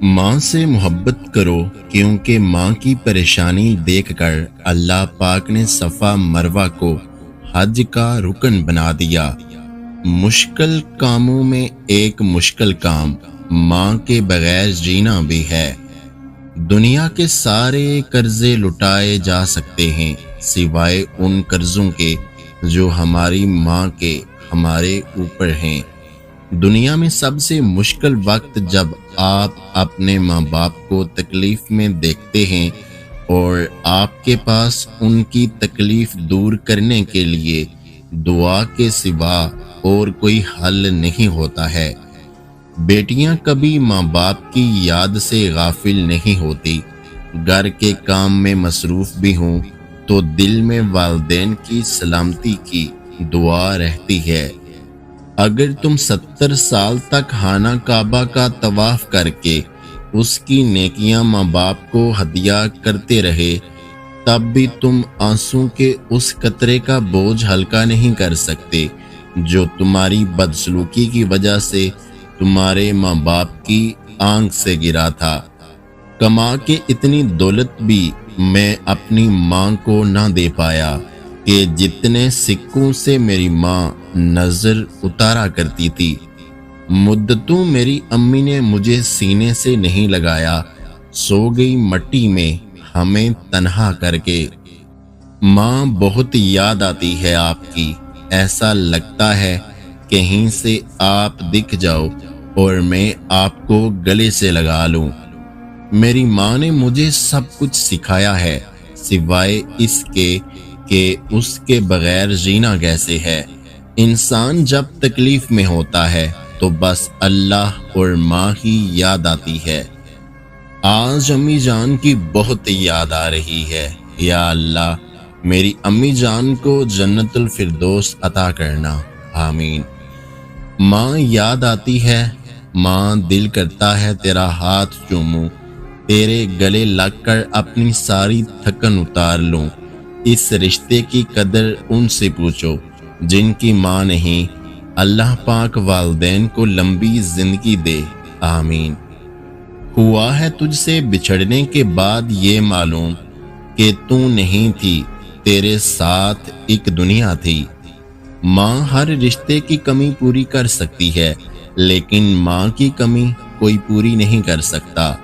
ماں سے محبت کرو، کیونکہ ماں کی پریشانی دیکھ کر اللہ پاک نے صفا مروہ کو حج کا رکن بنا دیا۔ مشکل کاموں میں ایک مشکل کام ماں کے بغیر جینا بھی ہے۔ دنیا کے سارے قرضے لٹائے جا سکتے ہیں سوائے ان قرضوں کے جو ہماری ماں کے ہمارے اوپر ہیں۔ دنیا میں سب سے مشکل وقت جب آپ اپنے ماں باپ کو تکلیف میں دیکھتے ہیں اور آپ کے پاس ان کی تکلیف دور کرنے کے لیے دعا کے سوا اور کوئی حل نہیں ہوتا ہے۔ بیٹیاں کبھی ماں باپ کی یاد سے غافل نہیں ہوتی۔ گھر کے کام میں مصروف بھی ہوں تو دل میں والدین کی سلامتی کی دعا رہتی ہے۔ اگر تم 70 سال تک خانہ کعبہ کا طواف کر کے اس کی نیکیاں ماں باپ کو ہدیہ کرتے رہے، تب بھی تم آنسوں کے اس قطرے کا بوجھ ہلکا نہیں کر سکتے جو تمہاری بدسلوکی کی وجہ سے تمہارے ماں باپ کی آنکھ سے گرا تھا۔ کما کے اتنی دولت بھی میں اپنی ماں کو نہ دے پایا کہ جتنے سکوں سے میری ماں نظر اتارا کرتی تھی۔ مدتوں میری امی نے مجھے سینے سے نہیں لگایا، سو گئی مٹی میں ہمیں تنہا کر کے۔ ماں بہت یاد آتی ہے آپ کی، ایسا لگتا ہے کہیں سے آپ دکھ جاؤ اور میں آپ کو گلے سے لگا لوں۔ میری ماں نے مجھے سب کچھ سکھایا ہے سوائے اس کے کہ اس کے بغیر جینا کیسے ہے۔ انسان جب تکلیف میں ہوتا ہے تو بس اللہ اور ماں ہی یاد آتی ہے۔ آج امی جان کی بہت یاد آ رہی ہے۔ یا اللہ میری امی جان کو جنت الفردوس عطا کرنا، آمین۔ ماں یاد آتی ہے، ماں دل کرتا ہے تیرا ہاتھ چوموں، تیرے گلے لگ کر اپنی ساری تھکن اتار لوں۔ اس رشتے کی قدر ان سے پوچھو جن کی ماں نہیں۔ اللہ پاک والدین کو لمبی زندگی دے، آمین۔ ہوا ہے تجھ سے بچھڑنے کے بعد یہ معلوم کہ تو نہیں تھی، تیرے ساتھ ایک دنیا تھی۔ ماں ہر رشتے کی کمی پوری کر سکتی ہے، لیکن ماں کی کمی کوئی پوری نہیں کر سکتا۔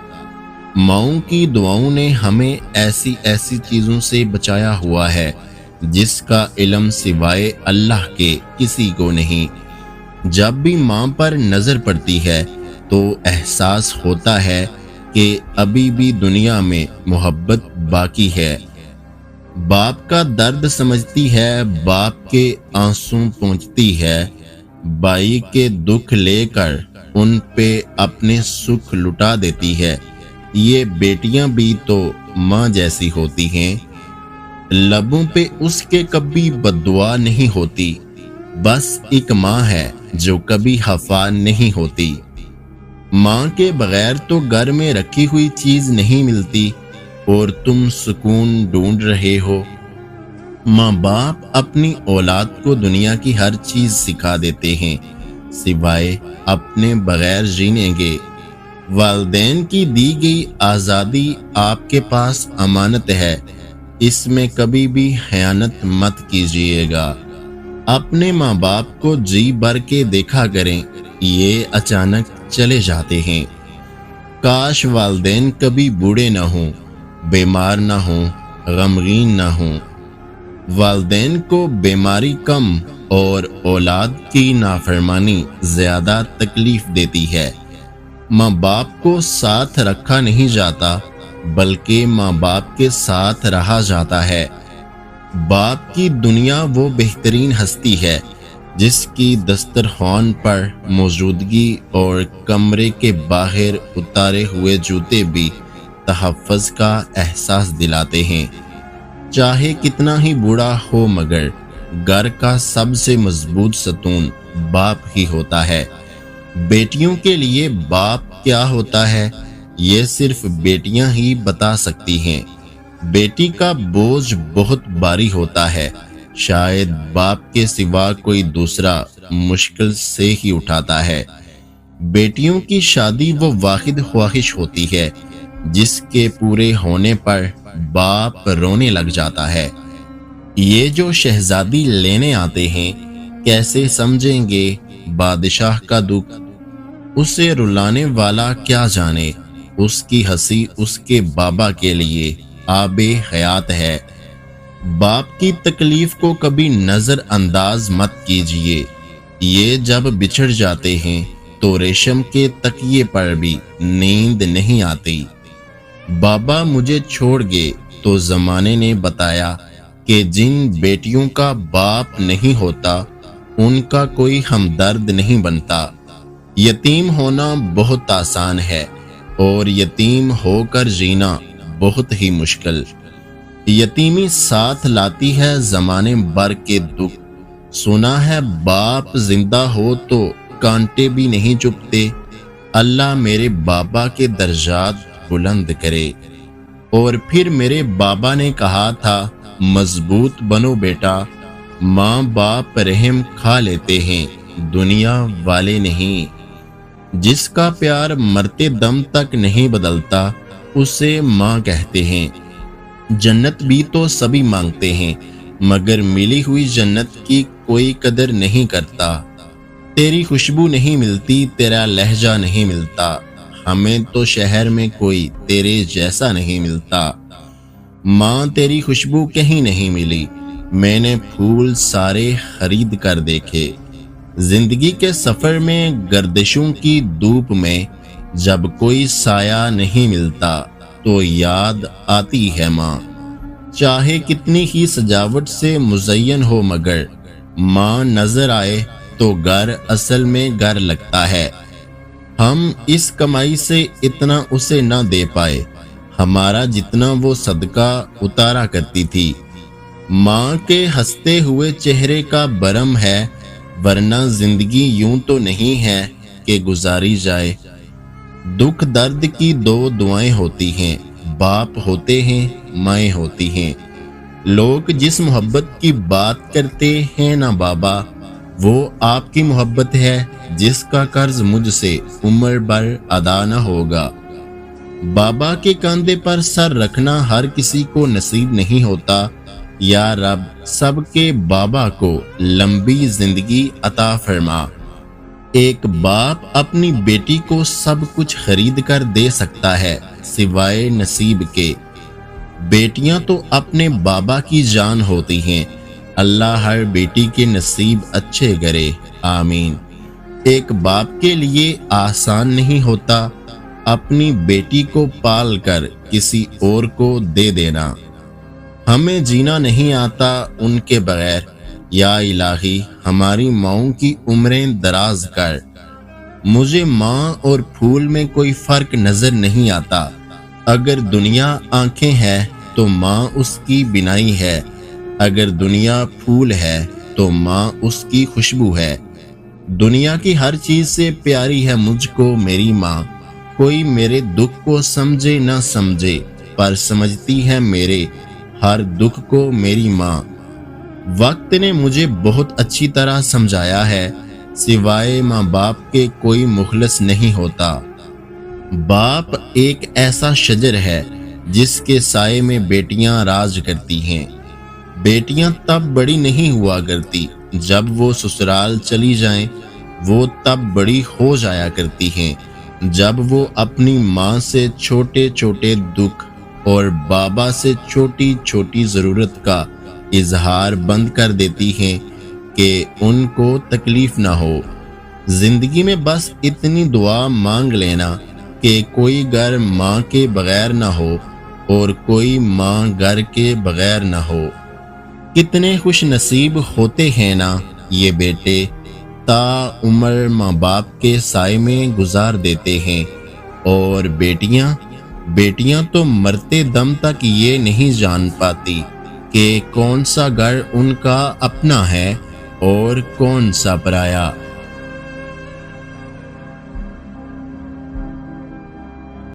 ماؤں کی دعاؤں نے ہمیں ایسی ایسی چیزوں سے بچایا ہوا ہے جس کا علم سوائے اللہ کے کسی کو نہیں۔ جب بھی ماں پر نظر پڑتی ہے تو احساس ہوتا ہے کہ ابھی بھی دنیا میں محبت باقی ہے۔ باپ کا درد سمجھتی ہے، باپ کے آنسوں پہنچتی ہے، بھائی کے دکھ لے کر ان پہ اپنے سکھ لٹا دیتی ہے۔ یہ بیٹیاں بھی تو ماں جیسی ہوتی ہیں۔ لبوں پہ اس کے کبھی بددعا نہیں ہوتی، بس ایک ماں ہے جو کبھی خفا نہیں ہوتی۔ ماں کے بغیر تو گھر میں رکھی ہوئی چیز نہیں ملتی اور تم سکون ڈھونڈ رہے ہو۔ ماں باپ اپنی اولاد کو دنیا کی ہر چیز سکھا دیتے ہیں سوائے اپنے بغیر جینے کے۔ والدین کی دی گئی آزادی آپ کے پاس امانت ہے، اس میں کبھی بھی خیانت مت کیجیے گا۔ اپنے ماں باپ کو جی بھر کے دیکھا کریں، یہ اچانک چلے جاتے ہیں۔ کاش والدین کبھی بوڑھے نہ ہوں، بیمار نہ ہوں، غمگین نہ ہوں۔ والدین کو بیماری کم اور اولاد کی نافرمانی زیادہ تکلیف دیتی ہے۔ ماں باپ کو ساتھ رکھا نہیں جاتا بلکہ ماں باپ کے ساتھ رہا جاتا ہے۔ باپ کی دنیا وہ بہترین ہستی ہے جس کی دسترخوان پر موجودگی اور کمرے کے باہر اتارے ہوئے جوتے بھی تحفظ کا احساس دلاتے ہیں۔ چاہے کتنا ہی بوڑھا ہو مگر گھر کا سب سے مضبوط ستون باپ ہی ہوتا ہے۔ بیٹیوں کے لیے باپ کیا ہوتا ہے یہ صرف بیٹیاں ہی بتا سکتی ہیں۔ بیٹی کا بوجھ بہت بھاری ہوتا ہے، شاید باپ کے سوا کوئی دوسرا مشکل سے ہی اٹھاتا ہے۔ بیٹیوں کی شادی وہ واحد خواہش ہوتی ہے جس کے پورے ہونے پر باپ رونے لگ جاتا ہے۔ یہ جو شہزادی لینے آتے ہیں کیسے سمجھیں گے بادشاہ کا دکھ؟ اسے رلانے والا کیا جانے، اس کی ہنسی اس کے بابا کے لیے آب حیات ہے۔ باپ کی تکلیف کو کبھی نظر انداز مت کیجیے، یہ جب بچھڑ جاتے ہیں تو ریشم کے تکیے پر بھی نیند نہیں آتی۔ بابا مجھے چھوڑ گئے تو زمانے نے بتایا کہ جن بیٹیوں کا باپ نہیں ہوتا ان کا کوئی ہمدرد نہیں بنتا۔ یتیم ہونا بہت آسان ہے اور یتیم ہو کر جینا بہت ہی مشکل۔ یتیمی ساتھ لاتی ہے زمانے بھر کے دکھ۔ سنا ہے باپ زندہ ہو تو کانٹے بھی نہیں چبھتے۔ اللہ میرے بابا کے درجات بلند کرے۔ اور پھر میرے بابا نے کہا تھا مضبوط بنو بیٹا، ماں باپ رحم کھا لیتے ہیں، دنیا والے نہیں۔ جس کا پیار مرتے دم تک نہیں بدلتا اسے ماں کہتے ہیں۔ جنت بھی تو سبھی مانگتے ہیں مگر ملی ہوئی جنت کی کوئی قدر نہیں کرتا۔ تیری خوشبو نہیں ملتی، تیرا لہجہ نہیں ملتا، ہمیں تو شہر میں کوئی تیرے جیسا نہیں ملتا۔ ماں تیری خوشبو کہیں نہیں ملی، میں نے پھول سارے خرید کر دیکھے۔ زندگی کے سفر میں گردشوں کی دھوپ میں جب کوئی سایہ نہیں ملتا تو یاد آتی ہے ماں۔ چاہے کتنی ہی سجاوٹ سے مزین ہو مگر ماں نظر آئے تو گھر اصل میں گھر لگتا ہے۔ ہم اس کمائی سے اتنا اسے نہ دے پائے، ہمارا جتنا وہ صدقہ اتارا کرتی تھی۔ ماں کے ہنستے ہوئے چہرے کا برم ہے، ورنہ زندگی یوں تو نہیں ہے کہ گزاری جائے۔ دکھ درد کی دو دعائیں ہوتی ہیں، باپ ہوتے ہیں، مائیں ہوتی ہیں۔ لوگ جس محبت کی بات کرتے ہیں نا بابا، وہ آپ کی محبت ہے جس کا قرض مجھ سے عمر بھر ادا نہ ہوگا۔ بابا کے کاندھے پر سر رکھنا ہر کسی کو نصیب نہیں ہوتا۔ یا رب سب کے بابا کو لمبی زندگی عطا فرما۔ ایک باپ اپنی بیٹی کو سب کچھ خرید کر دے سکتا ہے سوائے نصیب کے۔ بیٹیاں تو اپنے بابا کی جان ہوتی ہیں، اللہ ہر بیٹی کے نصیب اچھے کرے، آمین۔ ایک باپ کے لیے آسان نہیں ہوتا اپنی بیٹی کو پال کر کسی اور کو دے دینا۔ ہمیں جینا نہیں آتا ان کے بغیر، یا الہی ہماری ماؤں کی عمریں دراز کر۔ مجھے ماں اور پھول میں کوئی فرق نظر نہیں آتا۔ اگر دنیا آنکھیں ہے تو ماں اس کی بینائی ہے، اگر دنیا پھول ہے تو ماں اس کی خوشبو ہے۔ دنیا کی ہر چیز سے پیاری ہے مجھ کو میری ماں۔ کوئی میرے دکھ کو سمجھے نہ سمجھے پر سمجھتی ہے میرے ہر دکھ کو میری ماں۔ وقت نے مجھے بہت اچھی طرح سمجھایا ہے، سوائے ماں باپ کے کوئی مخلص نہیں ہوتا۔ باپ ایک ایسا شجر ہے جس کے سائے میں بیٹیاں راج کرتی ہیں۔ بیٹیاں تب بڑی نہیں ہوا کرتی جب وہ سسرال چلی جائیں، وہ تب بڑی ہو جایا کرتی ہیں جب وہ اپنی ماں سے چھوٹے چھوٹے دکھ اور بابا سے چھوٹی چھوٹی ضرورت کا اظہار بند کر دیتی ہیں کہ ان کو تکلیف نہ ہو۔ زندگی میں بس اتنی دعا مانگ لینا کہ کوئی گھر ماں کے بغیر نہ ہو اور کوئی ماں گھر کے بغیر نہ ہو۔ کتنے خوش نصیب ہوتے ہیں نا یہ بیٹے، تا عمر ماں باپ کے سائے میں گزار دیتے ہیں۔ اور بیٹیاں تو مرتے دم تک یہ نہیں جان پاتی کہ کون سا گھر ان کا اپنا ہے اور کون سا پرایا۔